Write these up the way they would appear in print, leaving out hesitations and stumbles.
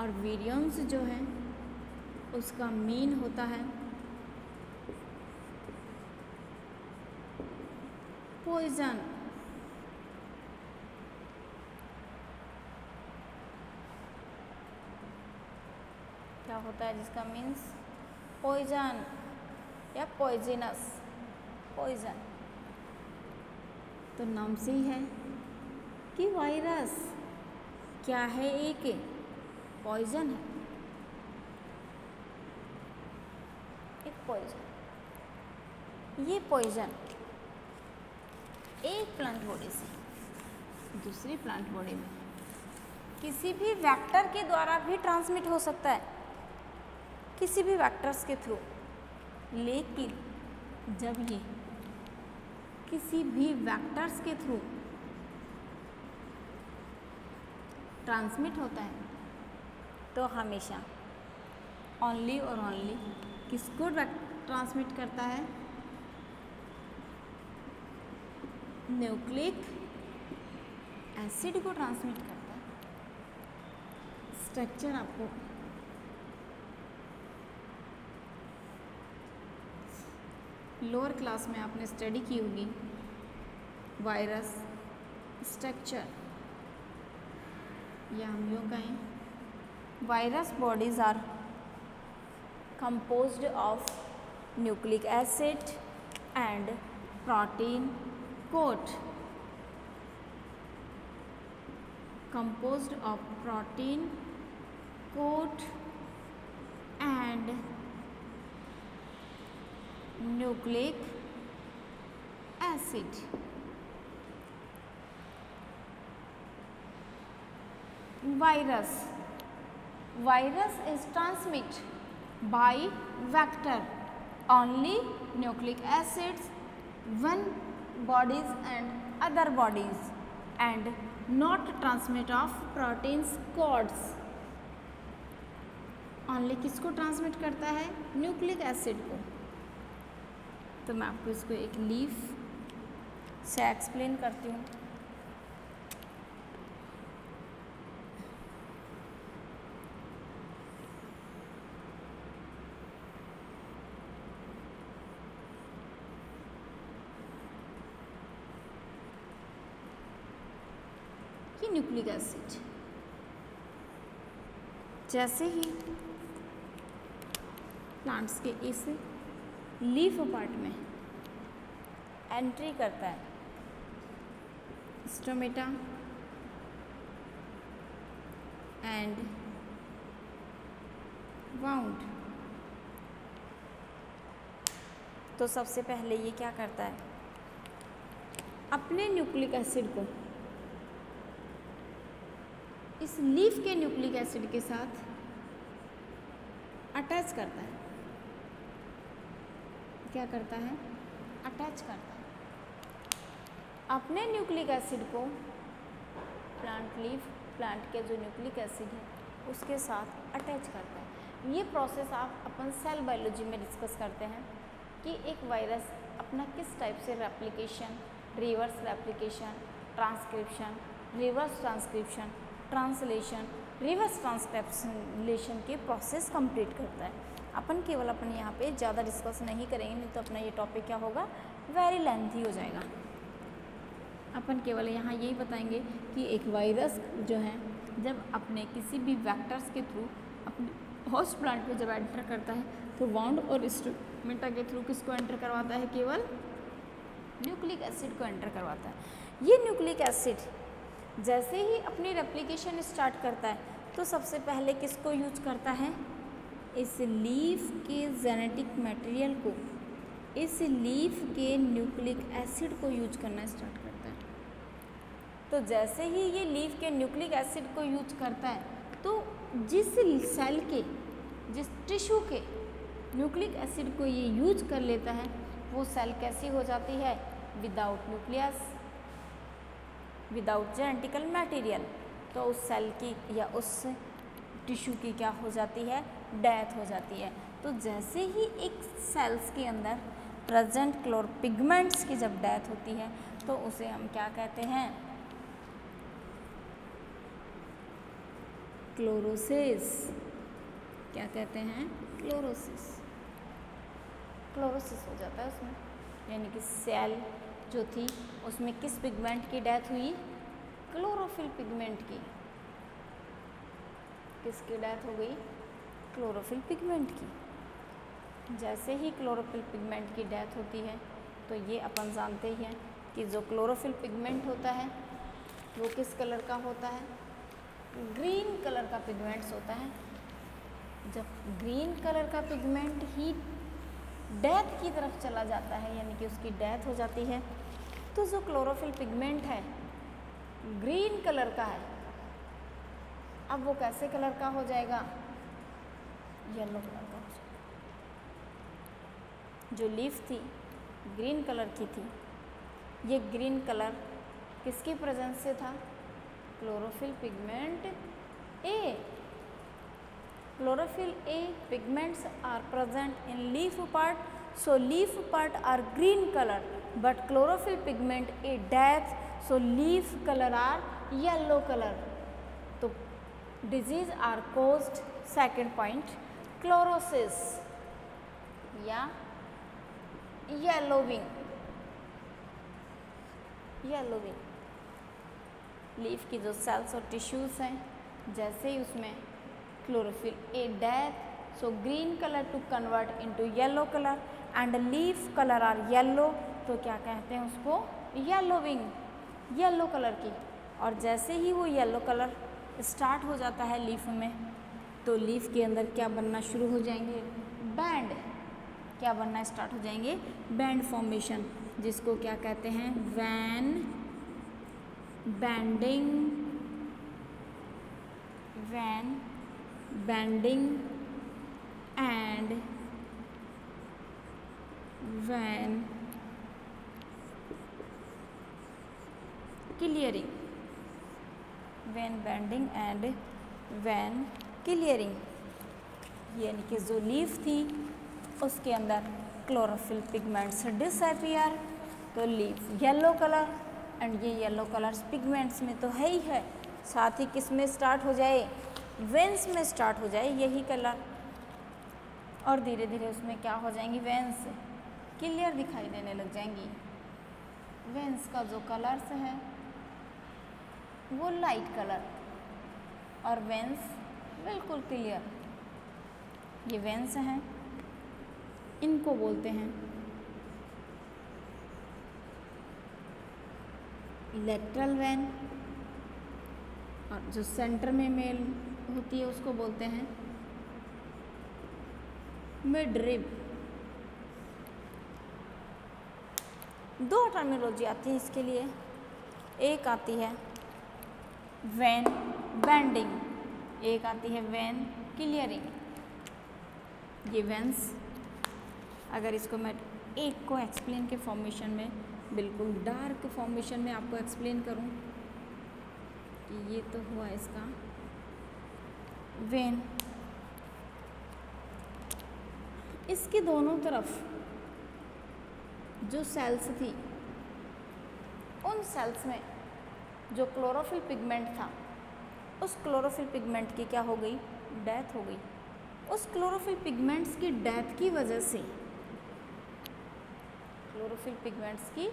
और वीरियंस जो है उसका मीन होता है पॉइजन। क्या होता है जिसका मीन्स पॉइजन या पॉइजनस, पॉइजन। तो नाम से ही है कि वायरस क्या है, एक पॉइजन है, एक पॉइजन। ये पॉइजन एक प्लांट बॉडी से दूसरी प्लांट बॉडी में किसी भी वेक्टर के द्वारा भी ट्रांसमिट हो सकता है, किसी भी वेक्टर्स के थ्रू। लेकिन जब ये किसी भी वेक्टर्स के थ्रू ट्रांसमिट होता है तो हमेशा ओनली और ओनली किसको ट्रांसमिट करता है, न्यूक्लिक एसिड को ट्रांसमिट करता है। स्ट्रक्चर आपको लोअर क्लास में आपने स्टडी की होगी, वायरस स्ट्रक्चर, या हम यूँ कहें virus bodies are composed of nucleic acid and protein coat, composed of protein coat and nucleic acid. Virus is transmitted by vector, only nucleic acids, one bodies and other bodies, and not transmit of proteins codes. only किसको transmit करता है, nucleic acid को। तो मैं आपको इसको एक leaf से एक्सप्लेन करती हूँ। न्यूक्लिक एसिड जैसे ही प्लांट्स के इस लीफ पार्ट में एंट्री करता है, स्टोमेटा एंड वाउंड, तो सबसे पहले ये क्या करता है, अपने न्यूक्लिक एसिड को इस लीफ के न्यूक्लिक एसिड के साथ अटैच करता है। क्या करता है, अटैच करता है अपने न्यूक्लिक एसिड को प्लांट लीफ, प्लांट के जो न्यूक्लिक एसिड है उसके साथ अटैच करता है। ये प्रोसेस आप अपन सेल बायोलॉजी में डिस्कस करते हैं कि एक वायरस अपना किस टाइप से replication, reverse replication, transcription, reverse transcription, translation, reverse translation के प्रोसेस कंप्लीट करता है। अपन केवल अपन यहाँ पे ज़्यादा डिस्कस नहीं करेंगे, नहीं तो अपना ये टॉपिक क्या होगा, वेरी लेंथी हो जाएगा। अपन केवल यहाँ यही बताएंगे कि एक वायरस जो है जब अपने किसी भी वेक्टर्स के थ्रू अपने होस्ट प्लांट में जब एंटर करता है तो वाउंड और स्टोमेटा के थ्रू किसको एंटर करवाता है, केवल न्यूक्लिक एसिड को एंटर करवाता है। ये न्यूक्लिक एसिड जैसे ही अपनी रेप्लिकेशन स्टार्ट करता है तो सबसे पहले किसको यूज करता है, इस लीफ के जेनेटिक मटेरियल को, इस लीफ के न्यूक्लिक एसिड को यूज करना स्टार्ट करता है। तो जैसे ही ये लीफ के न्यूक्लिक एसिड को यूज करता है तो जिस सेल के, जिस टिश्यू के न्यूक्लिक एसिड को ये यूज कर लेता है वो सेल कैसी हो जाती है, without nucleus, without genetical material. तो उस सेल की या उस टिश्यू की क्या हो जाती है, डेथ हो जाती है। तो जैसे ही एक सेल्स के अंदर प्रेजेंट क्लोरोपिगमेंट्स की जब डेथ होती है तो उसे हम क्या कहते हैं, क्लोरोसिस। क्या कहते हैं? क्लोरोसिस। क्लोरोसिस हो जाता है उसमें, यानी कि सेल जो थी उसमें किस पिगमेंट की डेथ हुई? क्लोरोफिल पिगमेंट की। किसकी डेथ हो गई? क्लोरोफिल पिगमेंट की। जैसे ही क्लोरोफिल पिगमेंट की डेथ होती है तो ये अपन जानते ही हैं कि जो क्लोरोफिल पिगमेंट होता है वो किस कलर का होता है? ग्रीन कलर का पिगमेंट्स होता है। जब ग्रीन कलर का पिगमेंट ही डेथ की तरफ चला जाता है, यानी कि उसकी डेथ हो जाती है, तो जो क्लोरोफिल पिगमेंट है ग्रीन कलर का है, अब वो कैसे कलर का हो जाएगा? येलो कलर का हो जाएगा। जो लीफ थी ग्रीन कलर की थी, ये ग्रीन कलर किसकी प्रेजेंस से था? Chlorophyll pigment A. Chlorophyll A pigments are present in leaf part, so leaf part are green color, but chlorophyll pigment A death, so leaf color are yellow color. तो disease are caused, second point, chlorosis या yellowing. yellowing leaf की जो cells और tissues हैं, जैसे ही उसमें chlorophyll a death, so green colour to convert into yellow colour and leaf colour are yellow, तो क्या कहते हैं उसको? येलोविंग, येलो कलर की। और जैसे ही वो येलो कलर स्टार्ट हो जाता है लीफ में, तो लीफ के अंदर क्या बनना शुरू हो जाएंगे? बैंड। क्या बनना स्टार्ट हो जाएंगे? बैंड फॉर्मेशन, जिसको क्या कहते हैं? Vein banding, vein banding and vein clearing. Vein banding and vein clearing, यानी कि जो लीफ थी उसके अंदर क्लोरोफिल पिगमेंट्स डिसअपीयर, तो लीफ येलो कलर, एंड ये येलो कलर्स पिगमेंट्स में तो है ही है, साथ ही किस में स्टार्ट हो जाए? वेंस में स्टार्ट हो जाए यही कलर, और धीरे धीरे उसमें क्या हो जाएंगी? वेंस क्लियर दिखाई देने लग जाएंगी। वेंस का जो कलर्स है वो लाइट कलर, और वेंस बिल्कुल क्लियर। ये वेंस हैं, इनको बोलते हैं लेटरल वेन, और जो सेंटर में मेल होती है उसको बोलते हैं मिड रिब। दो टर्मिनोलॉजी आती है इसके लिए, एक आती है वेन बैंडिंग, एक आती है वेन क्लियरिंग। ये वेंस, अगर इसको मैं एक को एक्सप्लेन के फॉर्मेशन में, बिल्कुल डार्क फॉर्मेशन में आपको एक्सप्लेन करूं कि ये तो हुआ इसका वेन, इसकी दोनों तरफ जो सेल्स थी, उन सेल्स में जो क्लोरोफिल पिगमेंट था, उस क्लोरोफिल पिगमेंट की क्या हो गई? डेथ हो गई। उस क्लोरोफिल पिगमेंट्स की डेथ की वजह से, क्लोरोफिल पिगमेंट्स की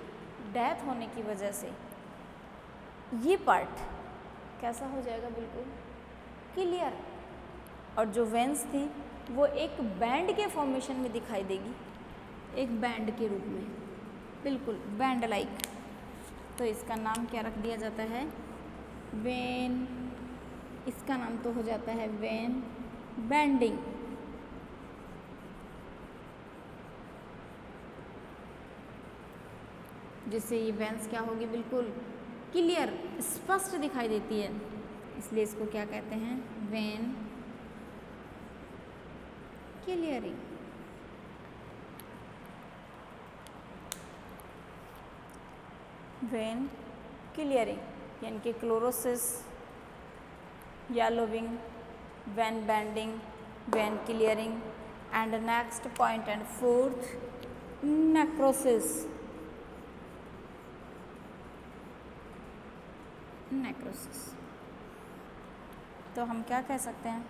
डेथ होने की वजह से ये पार्ट कैसा हो जाएगा? बिल्कुल क्लियर। और जो वेंस थी वो एक बैंड के फॉर्मेशन में दिखाई देगी, एक बैंड के रूप में, बिल्कुल बैंड लाइक। तो इसका नाम क्या रख दिया जाता है? वेन। इसका नाम तो हो जाता है वेन बैंडिंग। जिससे ये वेंस क्या होगी? बिल्कुल क्लियर, स्पष्ट दिखाई देती है, इसलिए इसको क्या कहते हैं? When clearing. वेन क्लियरिंग, यानी कि chlorosis, yellowing, vein banding, vein clearing, and next point and fourth necrosis. Necrosis. तो हम क्या कह सकते हैं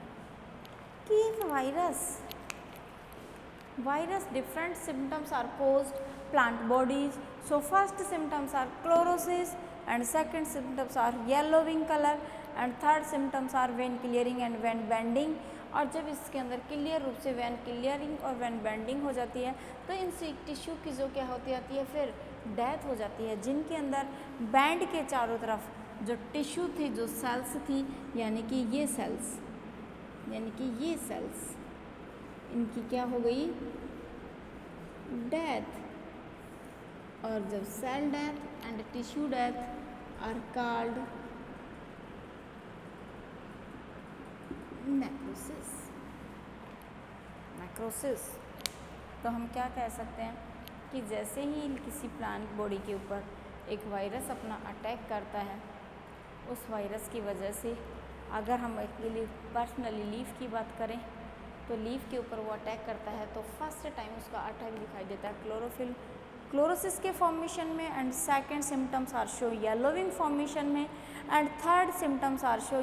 कि एक virus different symptoms are caused plant bodies. So first symptoms are chlorosis and second symptoms are yellowing colour and third symptoms are vein clearing and vein banding. और जब इसके अंदर क्लियर रूप से वेन क्लियरिंग और वेन बेंडिंग हो जाती है तो इन टिश्यू की जो क्या होती जाती है फिर डेथ हो जाती है, जिनके अंदर बैंड के चारों तरफ जो टिश्यू थी, जो सेल्स थी, यानी कि ये सेल्स इनकी क्या हो गई डेथ. और जब cell death and tissue death are called necrosis. तो हम क्या कह सकते हैं कि जैसे ही किसी प्लांट बॉडी के ऊपर एक वायरस अपना अटैक करता है, उस वायरस की वजह से अगर हम पर्सनली लीफ की बात करें तो लीफ के ऊपर वो अटैक करता है तो फर्स्ट टाइम उसका अटैक दिखाई देता है क्लोरोसिस के फॉर्मेशन में and second symptoms are show yellowing formation में and third symptoms are show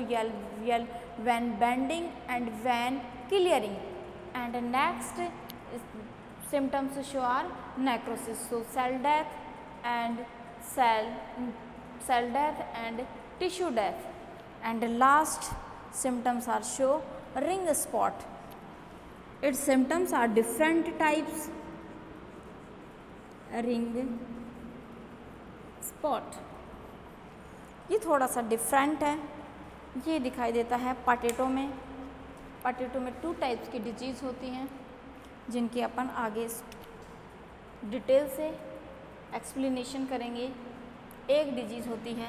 when bending and when clearing and next symptoms show are necrosis. So cell death and tissue death and last symptoms are show ring spot. Its symptoms are different types. ring spot ये थोड़ा सा different है. ये दिखाई देता है potato में 2 types की डिजीज़ होती हैं जिनकी अपन आगे डिटेल से एक्सप्लेनेशन करेंगे. एक डिजीज़ होती है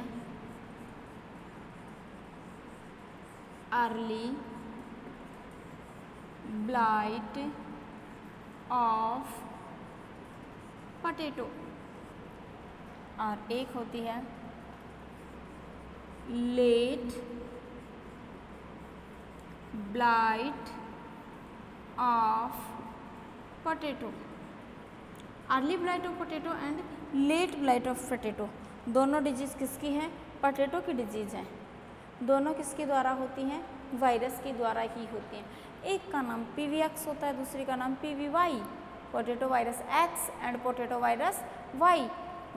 अर्ली ब्लाइट ऑफ पटेटो और एक होती है late blight of potato. Early blight of potato and late blight of potato दोनों डिजीज़ किसकी हैं? पोटैटो की डिजीज़ हैं. दोनों किसके द्वारा होती हैं? वायरस के द्वारा ही होती हैं. एक का नाम PVX होता है, दूसरी का नाम PVY. Potato virus X and potato virus Y.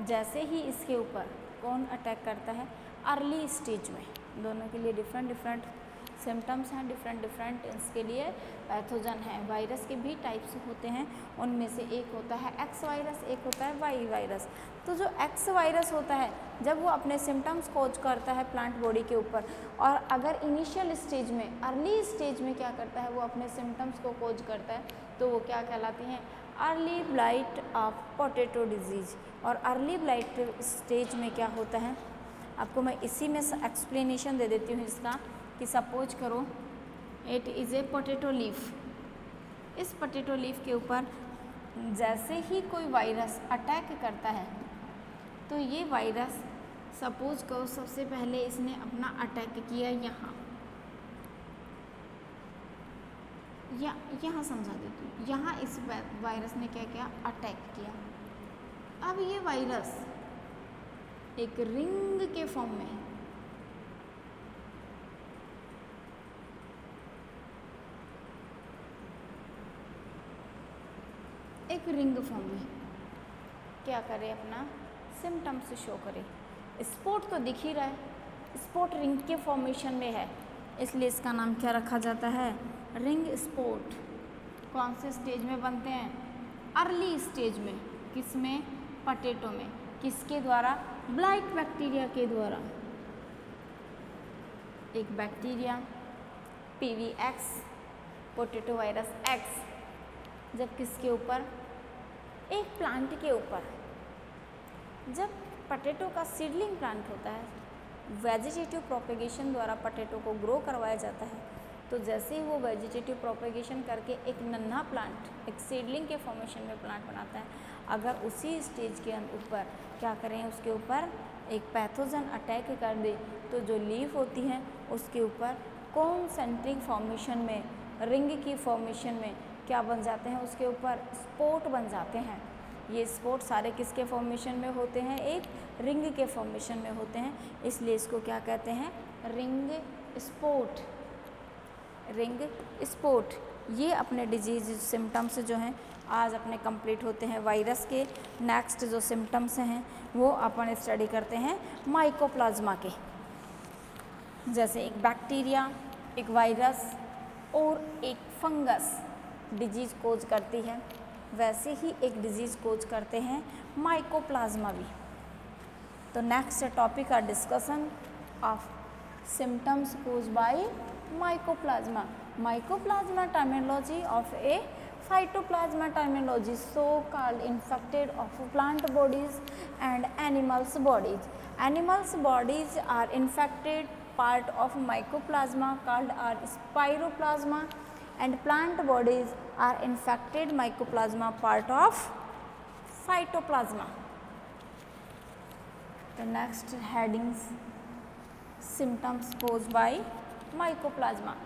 जैसे ही इसके ऊपर कौन अटैक करता है? अर्ली स्टेज में. दोनों के लिए डिफरेंट सिम्टम्स हैं, डिफरेंट इसके लिए पैथोजन है. वायरस के भी टाइप्स होते हैं, उनमें से एक होता है X वायरस, एक होता है Y वायरस. तो जो X वायरस होता है जब वो अपने सिम्टम्स कोज करता है प्लांट बॉडी के ऊपर और अगर इनिशियल स्टेज में अर्ली स्टेज में क्या करता है वो अपने सिम्टम्स को कोज करता है तो वो क्या कहलाती हैं? Early blight of potato disease. और अर्ली ब्लाइट स्टेज में क्या होता है आपको मैं इसी में एक्सप्लेनेशन दे देती हूँ इसका कि सपोज करो it is a potato leaf. इस पोटैटो लीफ के ऊपर जैसे ही कोई वायरस अटैक करता है तो ये वायरस सपोज करो सबसे पहले इसने अपना अटैक किया यहाँ समझा देती हूँ. यहाँ इस वायरस ने क्या किया? अटैक किया. अब ये वायरस एक रिंग के फॉर्म में क्या करे? अपना सिम्टम्स शो करे. स्पॉट तो दिख ही रहा है, स्पॉट रिंग के फॉर्मेशन में है, इसलिए इसका नाम क्या रखा जाता है? Ring spot. कौन से स्टेज में बनते हैं? अर्ली स्टेज में. किसमें? पोटैटो में. किसके द्वारा? ब्लाइट बैक्टीरिया के द्वारा. एक bacteria PVX potato virus X जब किसके ऊपर? एक प्लांट के ऊपर. जब पोटैटो का सीडलिंग प्लांट होता है, वेजिटेटिव प्रोपेगेशन द्वारा पोटैटो को ग्रो करवाया जाता है, तो जैसे ही वो वेजिटेटिव प्रोपेगेशन करके एक नन्हा प्लांट, एक सीडलिंग के फॉर्मेशन में प्लांट बनाता है, अगर उसी स्टेज के ऊपर क्या करें? उसके ऊपर एक पैथोजन अटैक कर दे तो जो लीफ होती है उसके ऊपर कॉन्सेंट्रिक फॉर्मेशन में, रिंग की फॉर्मेशन में क्या बन जाते हैं? उसके ऊपर स्पॉट बन जाते हैं. ये स्पॉट सारे किसके फॉर्मेशन में होते हैं? एक रिंग के फॉर्मेशन में होते हैं, इसलिए इसको क्या कहते हैं? Ring spot. Ring spot. ये अपने डिजीज सिम्टम्स जो हैं आज अपने कंप्लीट होते हैं वायरस के। नेक्स्ट जो सिम्टम्स हैं वो अपन स्टडी करते हैं माइकोप्लाज्मा के। जैसे एक बैक्टीरिया, एक वायरस और एक फंगस डिजीज़ कोज करती है, वैसे ही एक डिजीज़ कोज करते हैं माइकोप्लाज्मा भी। तो next topic are discussion of symptoms cause by mycoplasma. Mycoplasma terminology of a phytoplasma terminology, so called infected of plant bodies and animals bodies. Animals bodies are infected part of mycoplasma called are spiroplasma, and plant bodies are infected mycoplasma part of phytoplasma. The next headings, symptoms caused by mycoplasma.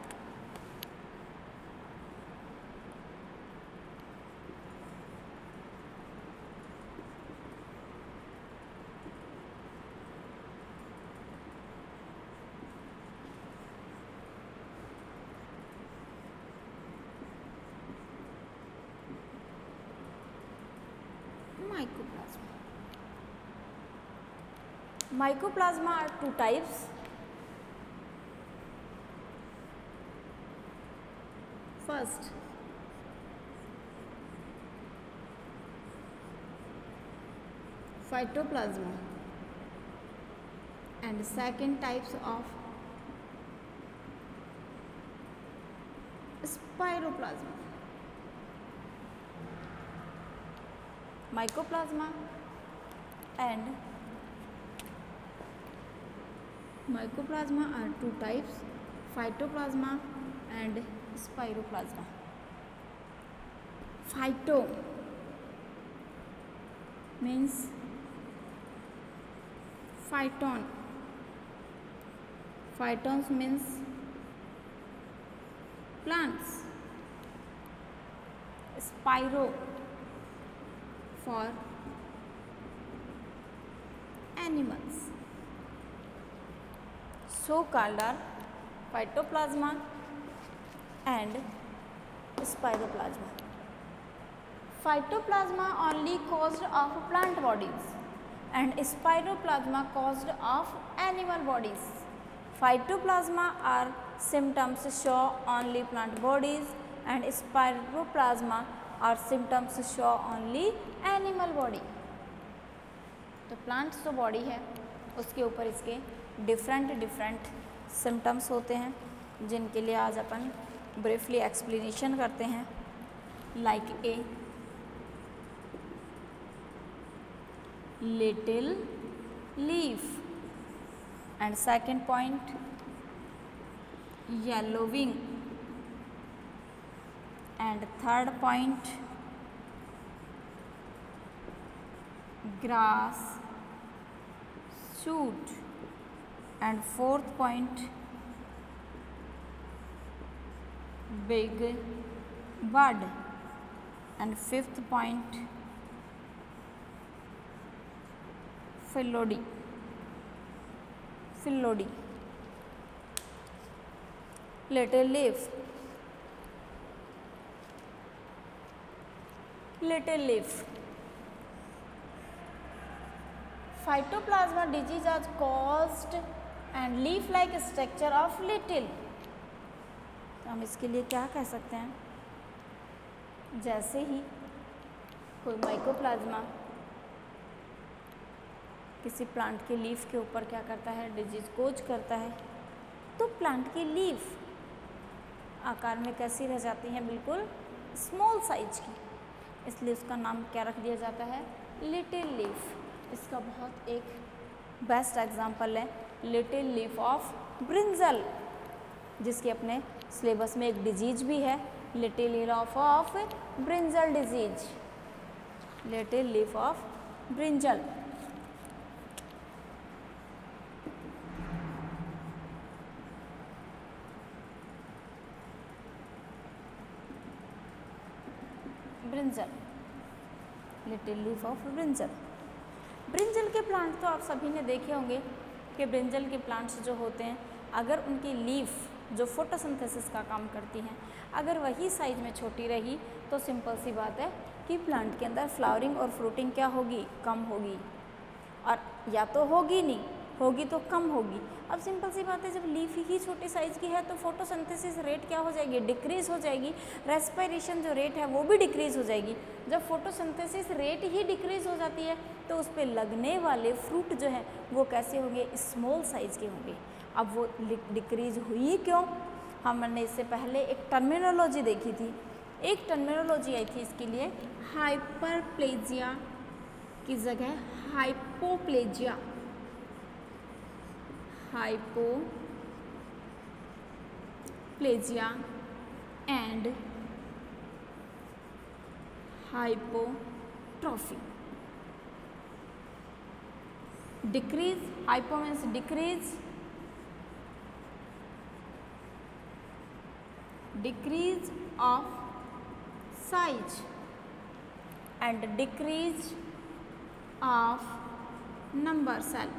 Mycoplasma are two types. First, phytoplasma, and second types of spiroplasma. Mycoplasma and Mycoplasma are two types, phytoplasma and spiroplasma. Phyto means phyton. Phytons means plants. Spiro for animals. So called are phytoplasma and spiroplasma. Phytoplasma only caused of plant bodies and spiroplasma caused of animal bodies. Phytoplasma are symptoms show only plant bodies and spiroplasma are symptoms show only animal body. तो plant जो body है उसके ऊपर इसके different symptoms होते हैं जिनके लिए आज अपन ब्रीफली एक्सप्लेनेशन करते हैं। Like a little leaf and second point yellowing and third point grass shoot and fourth point big bud and fifth point phyllodes. Little leaf, Phytoplasma disease is caused and leaf-like structure of little. तो हम इसके लिए क्या कह सकते हैं, जैसे ही कोई माइकोप्लाज्मा किसी प्लांट के लीफ के ऊपर क्या करता है, डिजीज कोज करता है, तो प्लांट की लीफ आकार में कैसी रह जाती हैं, बिल्कुल स्मॉल साइज की, इसलिए उसका नाम क्या रख दिया जाता है, लिटिल लीफ। इसका बहुत एक बेस्ट एग्जांपल है लिटिल लीफ ऑफ ब्रिंजल, जिसके अपने सिलेबस में एक डिजीज भी है, little leaf of brinjal disease, little leaf of brinjal. Brinjal, little leaf of brinjal. Brinjal के प्लांट तो आप सभी ने देखे होंगे कि ब्रिंजल के प्लांट्स जो होते हैं, अगर उनकी लीफ जो फोटोसिंथेसिस का काम करती हैं, अगर वही साइज में छोटी रही तो सिंपल सी बात है कि प्लांट के अंदर फ्लावरिंग और फ्रूटिंग क्या होगी, कम होगी, और या तो होगी नहीं, होगी तो कम होगी। अब सिंपल सी बात है, जब लीफ ही छोटी साइज़ की है तो फोटोसिंथेसिस रेट क्या हो जाएगी, डिक्रीज हो जाएगी। रेस्पिरेशन जो रेट है वो भी डिक्रीज हो जाएगी। जब फोटोसिंथेसिस रेट ही डिक्रीज हो जाती है तो उस पर लगने वाले फ्रूट जो है वो कैसे होंगे, स्मॉल साइज़ के होंगे। अब वो डिक्रीज हुई क्यों, हमने इससे पहले एक टर्मिनोलॉजी देखी थी, एक टर्मिनोलॉजी आई थी इसके लिए, हाइपरप्लेजिया की जगह hypoplasia, hypoplasia and hypotrophy. Decrease, hypo means decrease, decrease of size and decrease of number cell।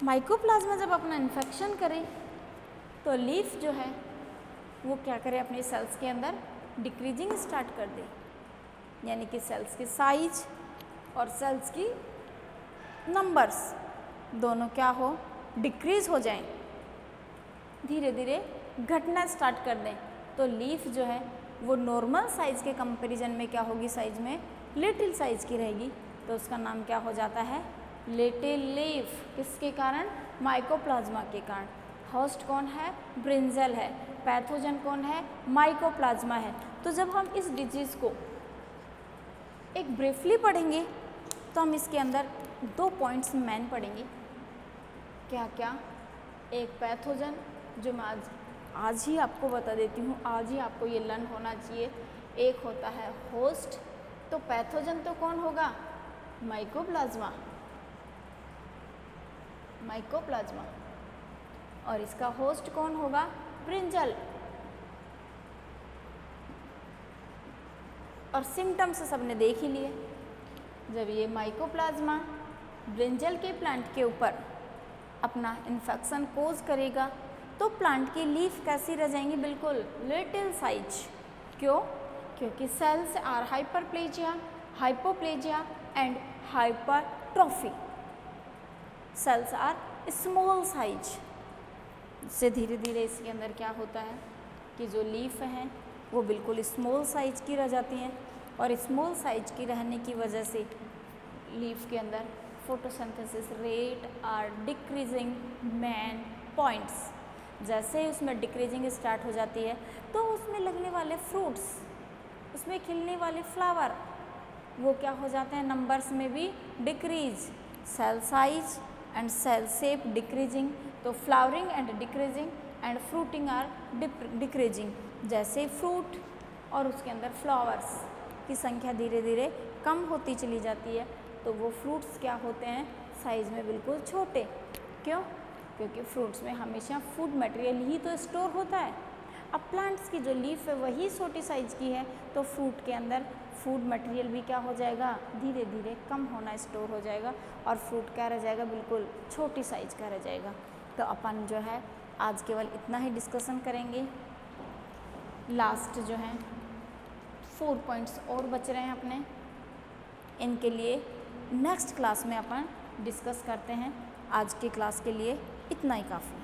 Mycoplasma जब अपना इन्फेक्शन करे तो लीफ जो है वो क्या करे, अपने सेल्स के अंदर डिक्रीजिंग स्टार्ट कर दे, यानी कि सेल्स की साइज और सेल्स की नंबर्स दोनों क्या हो, डिक्रीज हो जाएं, धीरे धीरे घटना स्टार्ट कर दें। तो लीफ जो है वो नॉर्मल साइज़ के कंपैरिजन में क्या होगी, साइज में लिटिल साइज़ की रहेगी, तो उसका नाम क्या हो जाता है, लिटिल लीफ। किसके कारण, माइकोप्लाज्मा के कारण। होस्ट कौन है, ब्रिंजल है, पैथोजन कौन है, माइकोप्लाज्मा है। तो जब हम इस डिजीज़ को एक ब्रीफली पढ़ेंगे तो हम इसके अंदर 2 पॉइंट्स मेन पढ़ेंगे। क्या क्या, एक पैथोजन जो मैं आज ही आपको बता देती हूँ, आज ही आपको ये लर्न होना चाहिए। एक होता है होस्ट, तो पैथोजन तो कौन होगा, माइकोप्लाज्मा, माइकोप्लाज्मा, और इसका होस्ट कौन होगा, ब्रिंजल। और सिम्टम्स सबने देख ही लिए, जब ये माइकोप्लाज्मा ब्रिंजल के प्लांट के ऊपर अपना इन्फेक्शन कोज करेगा तो प्लांट की लीफ कैसी रह जाएंगी, बिल्कुल लिटिल साइज। क्यों, क्योंकि cells are hyperplasia, hypoplasia and hypertrophy, cells are small size. से धीरे धीरे इसके अंदर क्या होता है कि जो लीफ हैं वो बिल्कुल स्मॉल साइज की रह जाती हैं, और स्मॉल साइज की रहने की वजह से लीफ के अंदर photosynthesis rate are decreasing main points. जैसे ही उसमें डिक्रीजिंग स्टार्ट हो जाती है तो उसमें लगने वाले फ्रूट्स, उसमें खिलने वाले फ्लावर वो क्या हो जाते हैं, नंबर्स में भी decrease, cell size and cell shape decreasing. तो flowering and decreasing and fruiting are decreasing. जैसे फ्रूट और उसके अंदर फ्लावर्स की संख्या धीरे धीरे कम होती चली जाती है तो वो फ्रूट्स क्या होते हैं, साइज में बिल्कुल छोटे। क्यों, क्योंकि फ्रूट्स में हमेशा फूड मटेरियल ही तो स्टोर होता है। अब प्लांट्स की जो लीफ है वही छोटी साइज की है तो फ्रूट के अंदर फूड मटेरियल भी क्या हो जाएगा, धीरे धीरे कम होना स्टोर हो जाएगा और फ्रूट क्या रह जाएगा, बिल्कुल छोटी साइज का रह जाएगा। तो अपन जो है आज केवल इतना ही डिस्कशन करेंगे। लास्ट जो है 4 पॉइंट्स और बच रहे हैं अपने, इनके लिए नेक्स्ट क्लास में अपन डिस्कस करते हैं। आज की क्लास के लिए इतना ही काफ़ी।